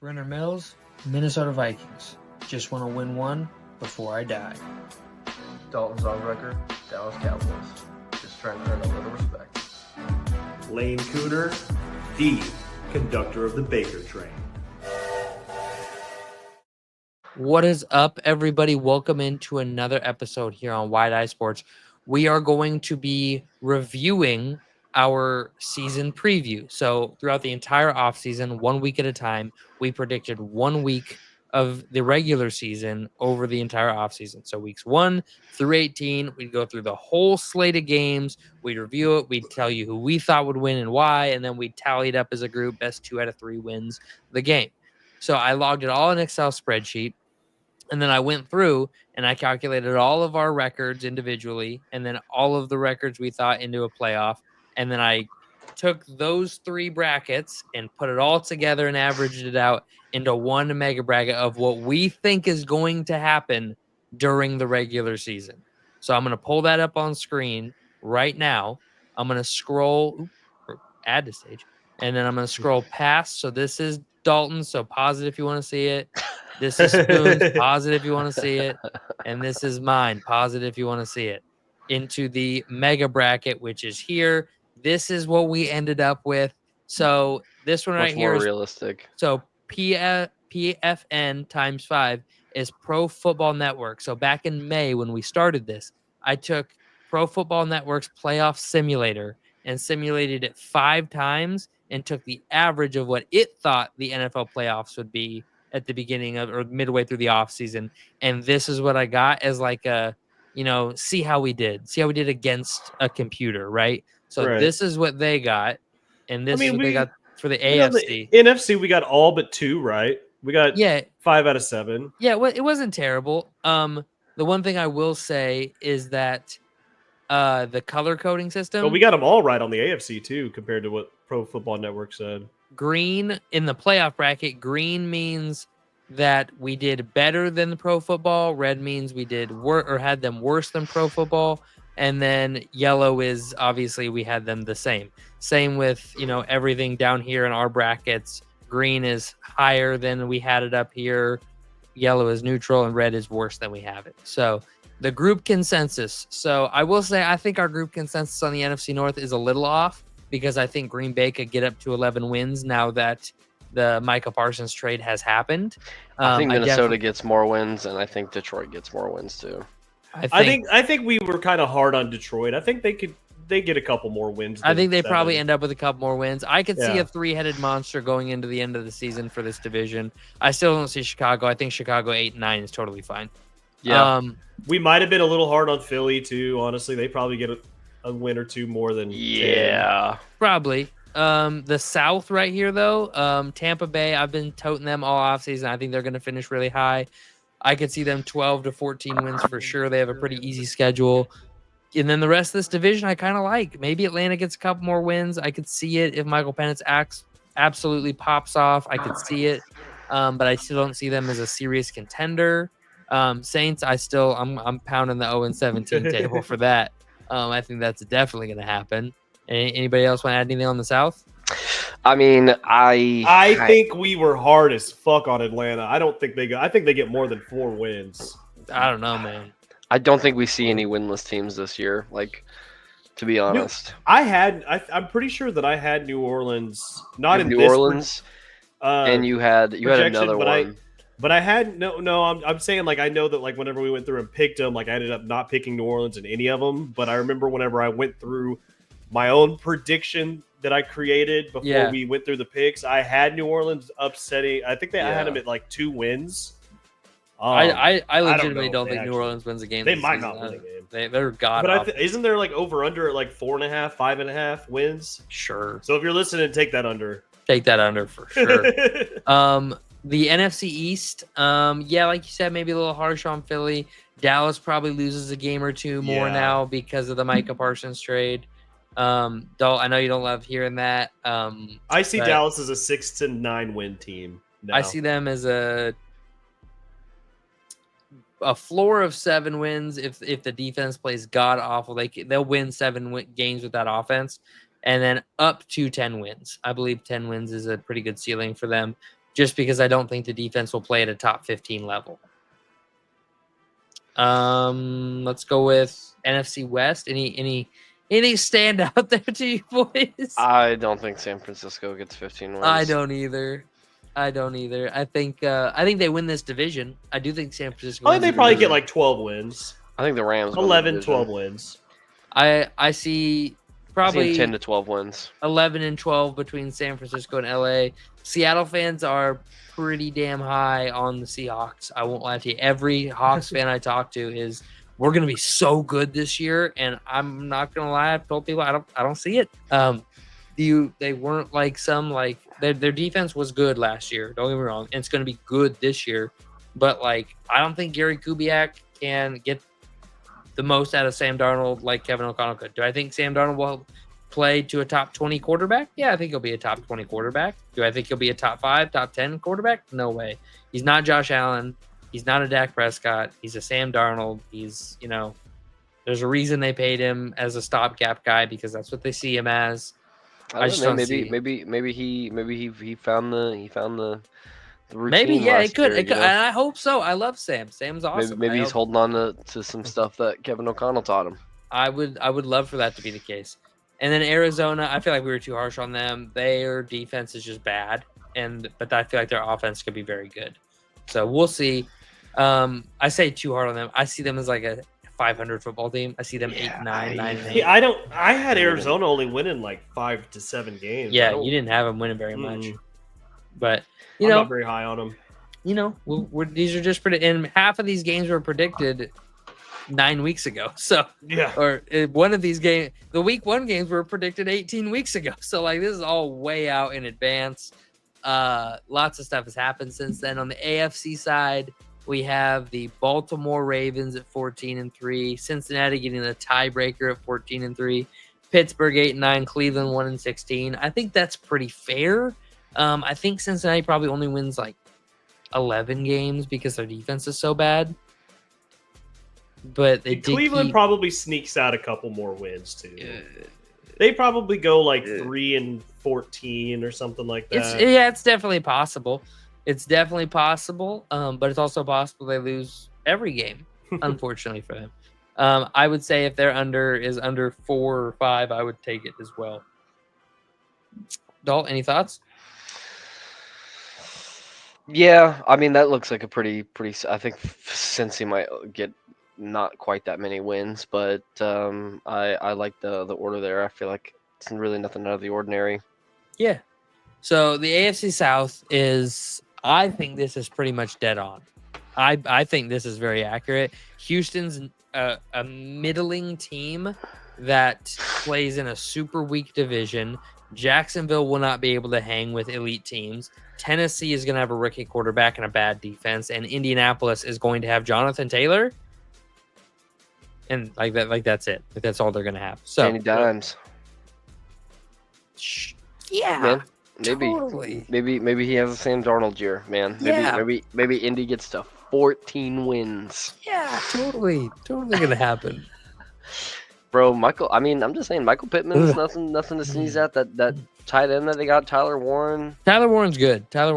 Brenner Mills, Minnesota Vikings. Just want to win one before I die. Dalton Zongrecker, Dallas Cowboys. Just trying to earn a little respect. Lane Cooter, the conductor of the Baker train. What is up, everybody? Welcome into another episode here on Wide Eye Sports. We are going to be reviewing our season preview. So throughout the entire offseason, 1 week at a time, we predicted 1 week of the regular season over the entire offseason. So weeks 1 through 18, we'd go through the whole slate of games. We'd review it. We'd tell you who we thought would win and why. And then we'd tally it up as a group, best 2 out of 3 wins the game. So I logged it all in an Excel spreadsheet. And then I went through and I calculated all of our records individually and then all of the records we thought into a playoff. And then I took those 3 brackets and put it all together and averaged it out into one mega bracket of what we think is going to happen during the regular season. So I'm going to pull that up on screen right now. I'm going to scroll, or add to stage, and then I'm going to scroll past. So this is Dalton. So pause it if you want to see it. This is Spoon's, pause it if you want to see it. And this is mine, pause it if you want to see it. Into the mega bracket, which is here. This is what we ended up with. So this one right here more is realistic. So PFN times 5 is Pro Football Network. So back in May when we started this, I took Pro Football Network's playoff simulator and simulated it 5 times and took the average of what it thought the NFL playoffs would be at the beginning of or midway through the offseason. And this is what I got as like a, see how we did against a computer, right? So Right. This is what they got. And this is what they got for the AFC. The NFC, we got all but 2 right. We got 5 out of 7. Yeah, well, it wasn't terrible. The one thing I will say is that the color coding system. But we got them all right on the AFC too, compared to what Pro Football Network said. Green in the playoff bracket, green means that we did better than the Pro Football. Red means we did or had them worse than Pro Football. And then yellow is obviously we had them the same. Same with, everything down here in our brackets. Green is higher than we had it up here. Yellow is neutral and red is worse than we have it. So the group consensus. So I will say, I think our group consensus on the NFC North is a little off because I think Green Bay could get up to 11 wins now that the Micah Parsons trade has happened. I think Minnesota gets more wins, and I think Detroit gets more wins too. I think we were kind of hard on Detroit. I think they get a couple more wins. I think they probably end up with a couple more wins. I could see a 3-headed monster going into the end of the season for this division. I still don't see Chicago. I think Chicago 8-9 is totally fine. Yeah. We might have been a little hard on Philly too. Honestly, they probably get a win or 2 more than 10. Probably. The South right here though, Tampa Bay, I've been toting them all offseason. I think they're going to finish really high. I could see them 12 to 14 wins for sure. They have a pretty easy schedule. And then the rest of this division I kind of like. Maybe Atlanta gets a couple more wins. I could see it if Michael Penix absolutely pops off. I could see it. But I still don't see them as a serious contender. Saints, I'm pounding the 0-17 table for that. I think that's definitely going to happen. Anybody else want to add anything on the South? I mean, I think we were hard as fuck on Atlanta. I think they get more than 4 wins. I don't know, man. I don't think we see any winless teams this year. Like, to be honest, I'm pretty sure that I had New Orleans, not in New Orleans, and you had another one. But I had no. I'm saying like I know that like whenever we went through and picked them, like I ended up not picking New Orleans in any of them. But I remember whenever I went through my own prediction that I created before we went through the picks, I had New Orleans upsetting. I think I had them at like 2 wins. I legitimately don't think New Orleans wins a game. They might not win a game. They're god. But isn't there like over under at like 4.5, 5.5 wins? Sure. So if you're listening, take that under. Take that under for sure. The NFC East, like you said, maybe a little harsh on Philly. Dallas probably loses a game or 2 more now because of the Micah Parsons trade. I know you don't love hearing that. I see Dallas as a 6 to 9 win team. Now. I see them as a floor of 7 wins. If the defense plays god awful, they'll win 7 games with that offense, and then up to 10 wins. I believe 10 wins is a pretty good ceiling for them. just because I don't think the defense will play at a top 15 level. Let's go with NFC West. Anything stand out there to you boys? I don't think San Francisco gets 15 wins. I don't either. I think they win this division. I do think San Francisco. I think wins they the probably division. get like 12 wins. I think the Rams win the 11, division. 12 wins. I see probably 10 to 12 wins. 11 and 12 between San Francisco and LA. Seattle fans are pretty damn high on the Seahawks. I won't lie to you. Every Hawks fan I talk to is, we're going to be so good this year, and I'm not going to lie. I've told people I don't see it. They weren't like their defense was good last year. Don't get me wrong. And it's going to be good this year, but like I don't think Gary Kubiak can get the most out of Sam Darnold like Kevin O'Connell could. Do I think Sam Darnold will play to a top 20 quarterback? Yeah, I think he'll be a top 20 quarterback. Do I think he'll be a top 5, top 10 quarterback? No way. He's not Josh Allen. He's not a Dak Prescott. He's a Sam Darnold. He's, there's a reason they paid him as a stopgap guy because that's what they see him as. I just don't see. Maybe he found the routine. Maybe, yeah, last it could. year, It could. And I hope so. I love Sam. Sam's awesome. Maybe he's holding on to some stuff that Kevin O'Connell taught him. I would love for that to be the case. And then Arizona, I feel like we were too harsh on them. Their defense is just bad, but I feel like their offense could be very good. So we'll see. I say too hard on them. I see them as like a 500 football team. I see them 8-9, 9-8. Yeah, I had Arizona only winning like 5 to 7 games. Yeah, you didn't have them winning very much. But I'm not very high on them. These are just and half of these games were predicted 9 weeks ago. So yeah, or one of these games, the week 1 games were predicted 18 weeks ago. So like this is all way out in advance. Lots of stuff has happened since then. On the AFC side, we have the Baltimore Ravens at 14-3, Cincinnati getting a tiebreaker at 14-3, Pittsburgh 8-9, Cleveland 1-16. I think that's pretty fair. I think Cincinnati probably only wins like 11 games because their defense is so bad. But Cleveland probably sneaks out a couple more wins too. They probably go like 3-14 or something like that. It's definitely possible. It's definitely possible. But it's also possible they lose every game, unfortunately for them. I would say if their under is under 4 or 5, I would take it as well. Dalt, any thoughts? Yeah, I mean that looks like a pretty. I think Cincy might get not quite that many wins, but I like the order there. I feel like it's really nothing out of the ordinary. Yeah. So the AFC South is, I think this is pretty much dead on. I think this is very accurate. Houston's a middling team that plays in a super weak division. Jacksonville will not be able to hang with elite teams. Tennessee is going to have a rookie quarterback and a bad defense, and Indianapolis is going to have Jonathan Taylor. And like that's it. That's all they're going to have. So Danny Dimes. Yeah. Man, totally. Maybe he has a Sam Darnold year, man. Maybe Indy gets to 14 wins. Yeah, totally going to happen. Bro, I'm just saying, Michael Pittman's nothing to sneeze at. That tight end that they got, Tyler Warren. Tyler Warren's good. I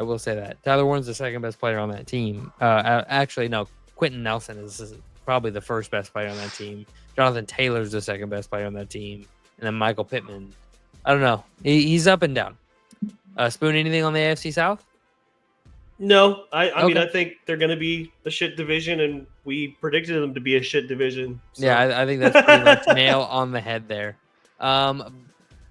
will say that. Tyler Warren's the second best player on that team. Actually, no. Quentin Nelson is probably the first best player on that team. Jonathan Taylor's the second best player on that team. And then Michael Pittman. I don't know. He's up and down. Spoon, anything on the AFC South? No, I mean, I think they're going to be a shit division, and we predicted them to be a shit division. So. Yeah, I think that's pretty much nail on the head there. The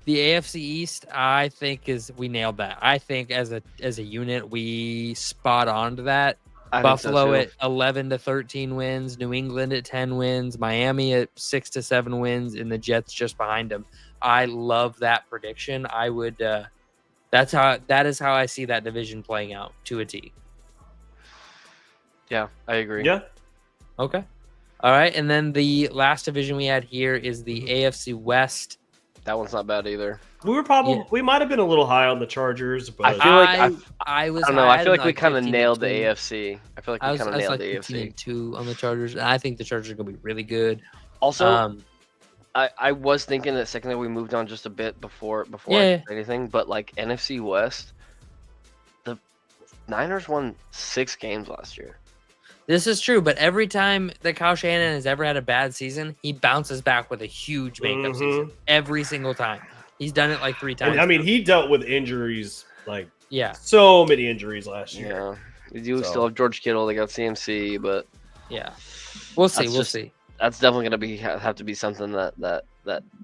AFC East, I think we nailed that. I think as a unit, we spot on to that. Buffalo at 11 to 13 wins, New England at 10 wins, Miami at 6 to 7 wins, and the Jets just behind them. I love that prediction. I would. That is how I see that division playing out to a T. Yeah, I agree. Yeah. Okay. All right, and then the last division we had here is the AFC West. That one's not bad either. We might have been a little high on the Chargers, but I feel like I was. I don't know. I feel like we like kind of nailed the 15-2. AFC. I feel like we kind of nailed the AFC. 2 on the Chargers, and I think the Chargers are going to be really good. Also, I was thinking that second that we moved on just a bit before I said anything, but like NFC West, Niners won 6 games last year. This is true, but every time that Kyle Shanahan has ever had a bad season, he bounces back with a huge makeup season. Every single time. He's done it like 3 times. And I mean, he dealt with injuries, like yeah, so many injuries last year. Yeah, you do still have George Kittle. They got CMC, but yeah, we'll see. That's We'll just- see. that's definitely gonna have to be something that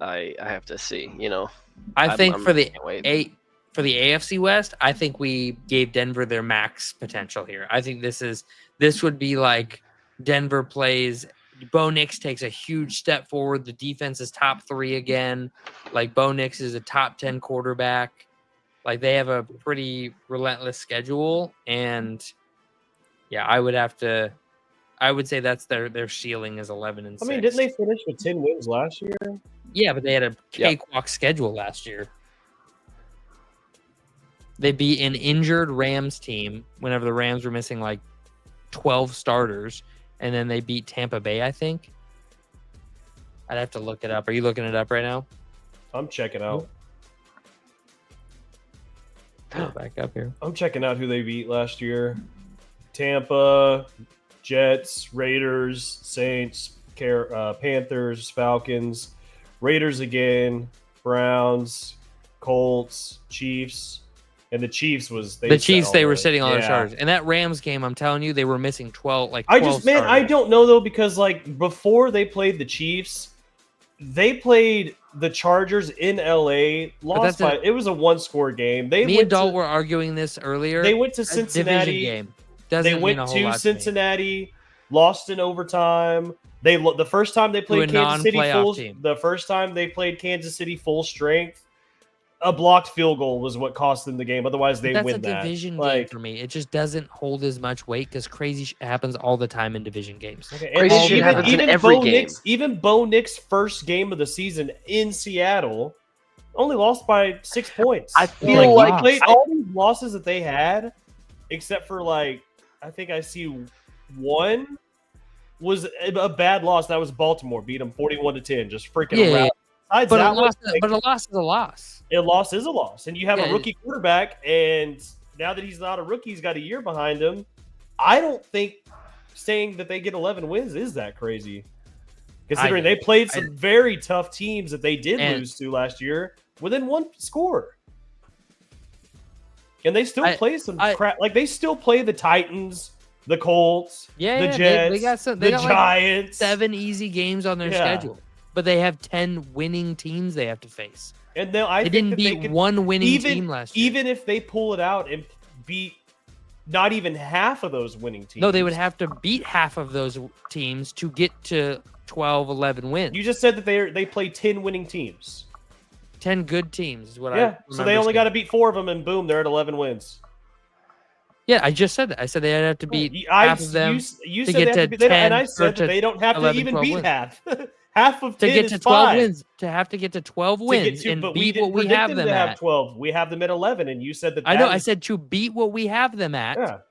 I have to see. You know, I think for the can't wait. for the AFC West, I think we gave Denver their max potential here. I think this would be like Denver plays. Bo Nix takes a huge step forward. The defense is top 3 again. Like Bo Nix is a top 10 quarterback. Like they have a pretty relentless schedule, and yeah, I would say that's their ceiling is 11-6. I mean, didn't they finish with 10 wins last year? Yeah, but they had a cakewalk schedule last year. They beat an injured Rams team whenever the Rams were missing like 12 starters, and then they beat Tampa Bay, I think. I'd have to look it up. Are you looking it up right now? I'm checking out. Go back up here. I'm checking out who they beat last year. Tampa, Jets, Raiders, Saints, Panthers, Falcons, Raiders again, Browns, Colts, Chiefs. And the Chiefs they were sitting on their Yeah. starters. And that Rams game, I'm telling you, they were missing 12 starters. I don't know though, because like before they played the Chiefs, they played the Chargers in LA, lost by it was a 1-score game. Me and Dalt were arguing this earlier. They went to A Cincinnati. division game. They Doesn't mean a went whole lot to to me. Cincinnati, lost in overtime. The first time they played a Kansas City non-playoff team. the first time they played Kansas City full strength, a blocked field goal was what cost them the game. Otherwise, they That's win a that. division game Like, for me. It just doesn't hold as much weight because crazy happens all the time in division games. okay, Crazy and shit happens in every game. Even Bo Nix' first game of the season in Seattle only lost by 6 points. I feel like they played all these losses that they had, except for like I think I see one was a bad loss. That was Baltimore beat them 41-10, just freaking Yeah, around. Besides but that a loss, one, like, but a loss is a loss. a loss is a loss, and you have Yeah. a rookie quarterback, and now that he's not a rookie, he's got a year behind him. I don't think saying that they get 11 wins is that crazy, considering they played some very tough teams that they did lose to last year within 1 score, and they still play some crap. Like they still play the Titans, the Colts, the Jets, they got the Giants. 7 easy games on their schedule, but they have 10 winning teams they have to face. And then they didn't beat one winning team last year. Even if they pull it out and beat not even half of those winning teams. No, they would have to beat half of those teams to get to 12, 11 wins. You just said that they play 10 winning teams. 10 good teams is what so they only got to beat 4 of them, and boom, they're at 11 wins. Yeah, I just said that. I said they have to beat half of them you to said get they to have to beat, 10, and I said that they don't have to 11, even 12 beat wins. half. Half of 10 to get is to 12 fine. wins, to have to get to 12 wins and but beat we what we predict have them them to at. have 12. We have them at 11, and you said that. I know. I said to beat what we have them at,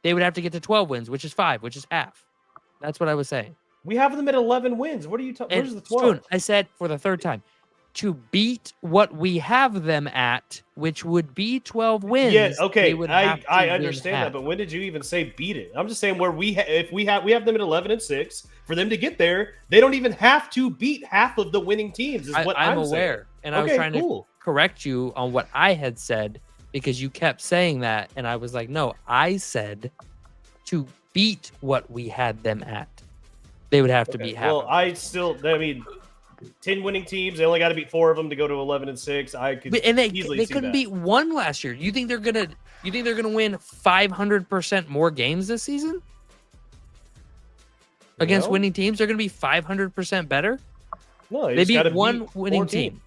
they would have to get to 12 wins, which is 5, which is half. That's what I was saying. We have them at 11 wins. What are you talking? Where's the 12? Spoon, I said for the third time, to beat what we have them at, which would be 12 wins. Yeah, okay. They would have to I win understand half. that, but when did you even say beat it? I'm just saying where we have them at 11-6. For them to get there, they don't even have to beat half of the winning teams. Is what I'm I'm aware, saying. and I was trying to correct you on what I had said because you kept saying that, and I was like, no, I said to beat what we had them at. They would have to beat half. Well, I mean, 10 winning teams. They only got to beat 4 of them to go to 11-6. I could easily they see couldn't that. beat one last year. You think they're gonna win 500% more games this season against winning teams? They're gonna be 500% better. No, they beat one winning team.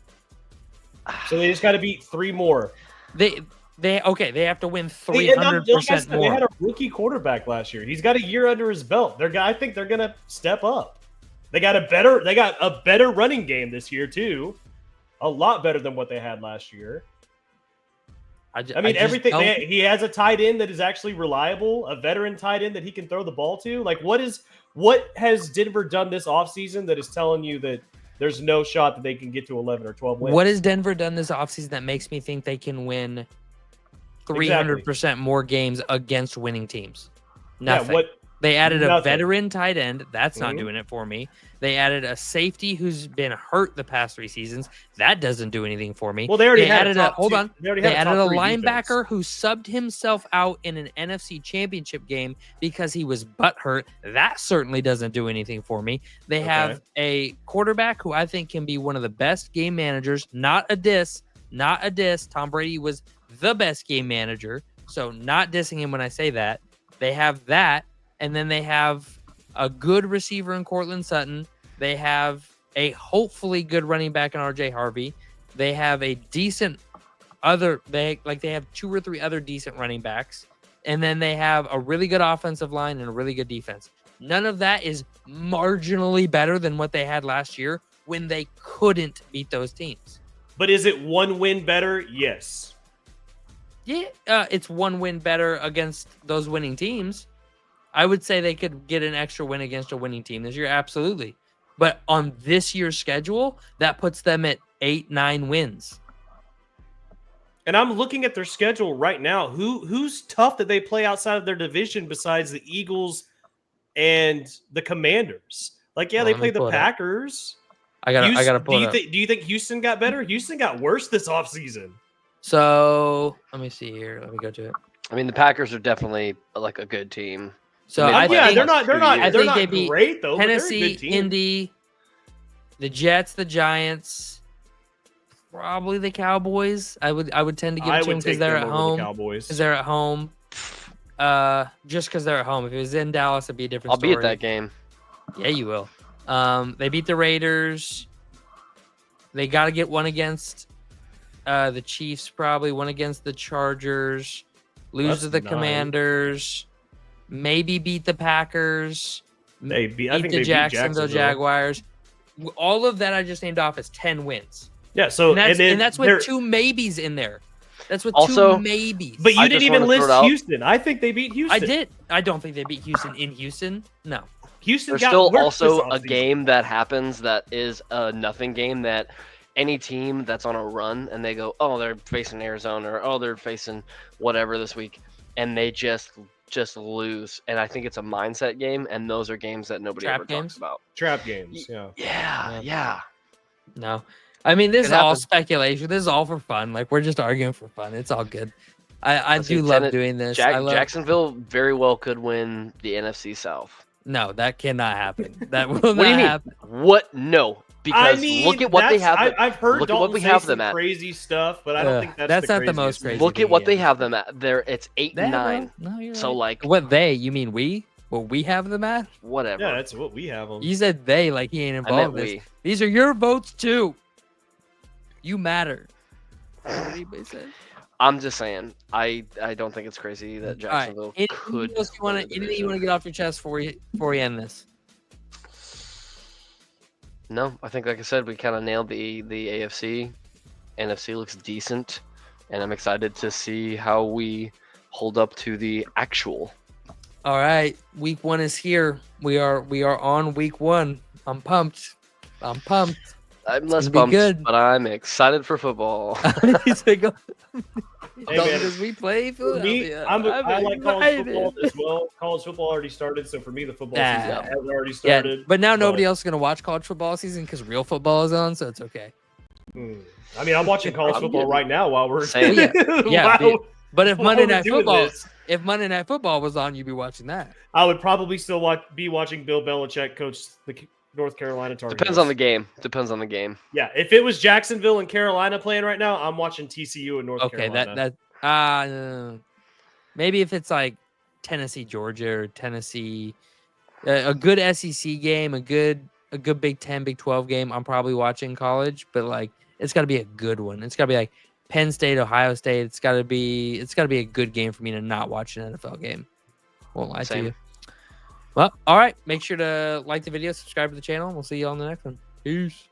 So they just got to beat 3 more. They have to win 300% more. They had a rookie quarterback last year. He's got a year under his belt. I think they're gonna step up. They got a better running game this year too, a lot better than what they had last year. Everything. He has a tight end that is actually reliable, a veteran tight end that he can throw the ball to. Like, what has Denver done this offseason that is telling you that there's no shot that they can get to 11 or 12 wins? What has Denver done this offseason that makes me think they can win 300% more games against winning teams. Nothing. Yeah, what? They added a Nothing. veteran tight end. That's not Mhm. doing it for me. They added a safety who's been hurt the past 3 seasons. That doesn't do anything for me. Well, they already had added a top hold two- on. They already They had a added top a three linebacker defense. who subbed himself out in an NFC Championship game because he was butthurt. That certainly doesn't do anything for me. They have a quarterback who I think can be one of the best game managers. Not a diss. Not a diss. Tom Brady was the best game manager. So not dissing him when I say that. They have that. And then they have a good receiver in Cortland Sutton. They have a hopefully good running back in RJ Harvey. They have a decent they have 2 or 3 other decent running backs. And then they have a really good offensive line and a really good defense. None of that is marginally better than what they had last year when they couldn't beat those teams. But is it 1 win better? Yes. Yeah, it's 1 win better against those winning teams. I would say they could get an extra win against a winning team this year, absolutely. But on this year's schedule, that puts them at 8-9 wins. And I'm looking at their schedule right now. Who's tough that they play outside of their division besides the Eagles and the Commanders? Like, yeah, Well, they let me play the pull it up. Packers. I gotta pull it up. Do you think Houston got better? Houston got worse this offseason. So let me see here. Let me go to it. I mean, the Packers are definitely like a good team. So I mean, I yeah, Yeah, think they're not. They're not. I They're think they not beat great though. Tennessee, but they're a good team. Indy, the Jets, the Giants, probably the Cowboys. I would tend to give it I to them would because take they're them at over home. the Cowboys. Because they're at home. Just because they're at home. If it was in Dallas, it'd be a different I'll story. be at that game. Yeah, you will. They beat the Raiders. They got to get one against the Chiefs, probably one against the Chargers. Lose That's to the 9. Commanders. Maybe beat the Packers. They beat. I think the they Jacksonville Jaguars. All of that I just named off as 10 wins. Yeah. So And that's they're- with 2 maybes in there. That's with Also- 2 maybes. But you I didn't just even wanna throw list it out. Houston. I think they beat Houston. I did. I don't think they beat Houston in Houston. No. Houston There's got still worse also this a offseason. game that happens that is a nothing game that any team that's on a run and they go, oh, they're facing Arizona or oh, they're facing whatever this week, and they just lose. And I think it's a mindset game, and those are games that nobody Trap ever games? talks about. Trap games. Yeah. Yeah. No. I mean, this It is all happens. speculation. This is all for fun. Like, we're just arguing for fun. It's all good. I Listen, do love Tenet- doing this. I love, Jacksonville very well could win the NFC South. No, that cannot happen. That will What do not you mean? happen. What? No, because look at what they have. I've heard look at what Dalton we say have some them at. crazy stuff, but I don't think that's the not the most craziest crazy thing. Look at what they Yeah. have them at. It's 8-9. No, you're So right. like What they? You mean we? What we have them at? whatever. Yeah, that's what we have them. You said they like he ain't I involved meant in this. we. These are your votes too. You matter. What anybody said? I'm just saying. I don't think it's crazy that All right. Jacksonville Anything could. else you want to? Anything you want to get off your chest before we end this? No, I think like I said, we kind of nailed the AFC. NFC looks decent, and I'm excited to see how we hold up to the actual. All right, week 1 is here. We are on week 1. I'm pumped. I'm less gonna be pumped, good. but I'm excited for football. He's like, man, because we play For me, Philadelphia. I like college excited. football as well. College football already started, so for me, the football Yeah. season has already Yeah, started. but now nobody else is gonna watch college football season because real football is on, so it's okay. I mean, I'm watching college I'm football good. right now while we're Same. Yeah, while- But if while Monday we're Night doing Football, this, if Monday Night Football was on, you'd be watching that. I would probably still be watching Bill Belichick coach the North Carolina Tar Heels. Depends on the game. Depends on the game. Yeah, if it was Jacksonville and Carolina playing right now, I'm watching TCU and North Okay, Carolina. maybe if it's like Tennessee, Georgia, or Tennessee, a good SEC game, a good Big 10, Big 12 game, I'm probably watching college, but like it's got to be a good one. It's got to be like Penn State, Ohio State. It's got to be a good game for me to not watch an NFL game. Won't lie to Same. you. Well, all right. Make sure to like the video, subscribe to the channel, and we'll see you on the next one. Peace.